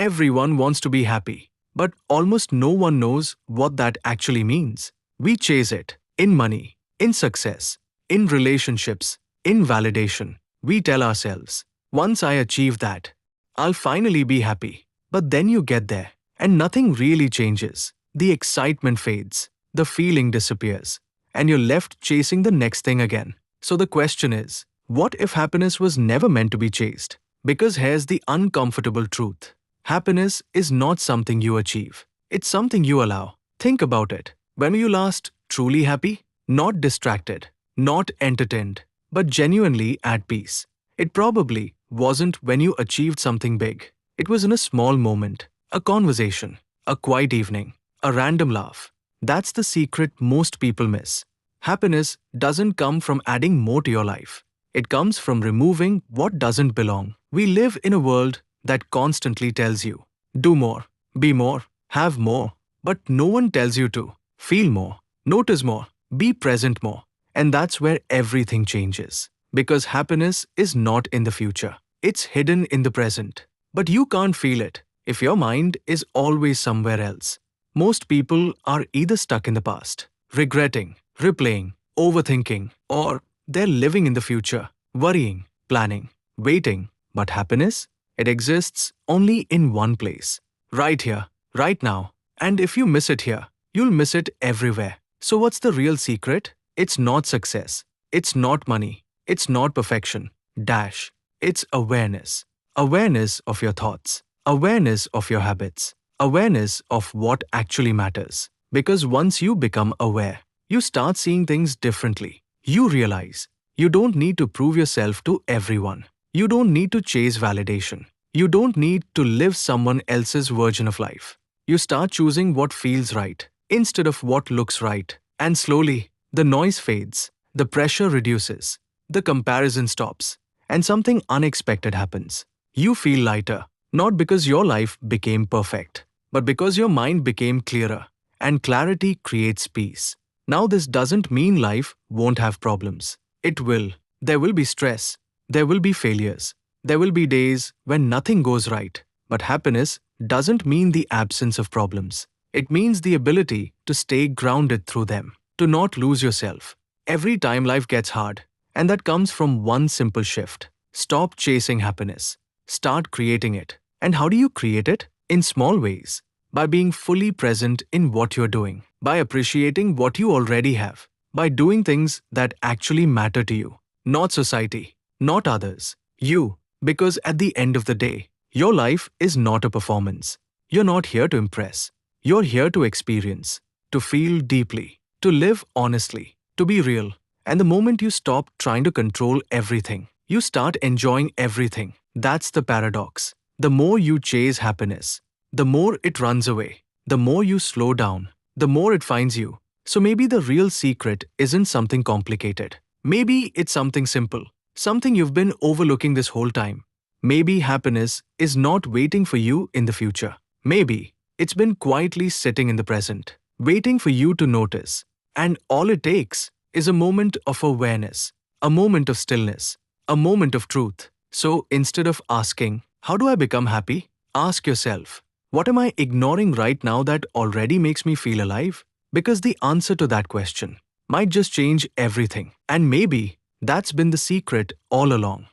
Everyone wants to be happy, but almost no one knows what that actually means. We chase it in money, in success, in relationships, in validation. We tell ourselves, once I achieve that, I'll finally be happy. But then you get there, and nothing really changes. The excitement fades, the feeling disappears, and you're left chasing the next thing again. So the question is, what if happiness was never meant to be chased? Because here's the uncomfortable truth. Happiness is not something you achieve. It's something you allow. Think about it. When were you last truly happy? Not distracted, not entertained, but genuinely at peace. It probably wasn't when you achieved something big. It was in a small moment, a conversation, a quiet evening, a random laugh. That's the secret most people miss. Happiness doesn't come from adding more to your life. It comes from removing what doesn't belong. We live in a world that constantly tells you, do more, be more, have more, but no one tells you to feel more, notice more, be present more. And that's where everything changes. Because happiness is not in the future. It's hidden in the present. But you can't feel it if your mind is always somewhere else. Most people are either stuck in the past, regretting, replaying, overthinking, or they're living in the future, worrying, planning, waiting. But happiness? It exists only in one place. Right here, right now. And if you miss it here, you'll miss it everywhere. So what's the real secret? It's not success. It's not money. It's not perfection. It's awareness. Awareness of your thoughts. Awareness of your habits. Awareness of what actually matters. Because once you become aware, you start seeing things differently. You realize you don't need to prove yourself to everyone. You don't need to chase validation. You don't need to live someone else's version of life. You start choosing what feels right instead of what looks right. And slowly, the noise fades, the pressure reduces, the comparison stops, and something unexpected happens. You feel lighter, not because your life became perfect, but because your mind became clearer, and clarity creates peace. Now, this doesn't mean life won't have problems. It will. There will be stress. There will be failures. There will be days when nothing goes right. But happiness doesn't mean the absence of problems. It means the ability to stay grounded through them, to not lose yourself every time life gets hard. And that comes from one simple shift. Stop chasing happiness. Start creating it. And how do you create it? In small ways. By being fully present in what you're doing. By appreciating what you already have. By doing things that actually matter to you. Not society. Not others. You. Because at the end of the day, your life is not a performance. You're not here to impress. You're here to experience. To feel deeply. To live honestly. To be real. And the moment you stop trying to control everything, you start enjoying everything. That's the paradox. The more you chase happiness, the more it runs away. The more you slow down, the more it finds you. So maybe the real secret isn't something complicated. Maybe it's something simple. Something you've been overlooking this whole time. Maybe happiness is not waiting for you in the future. Maybe it's been quietly sitting in the present, waiting for you to notice. And all it takes is a moment of awareness, a moment of stillness, a moment of truth. So instead of asking, how do I become happy? Ask yourself, what am I ignoring right now that already makes me feel alive? Because the answer to that question might just change everything. And maybe that's been the secret all along.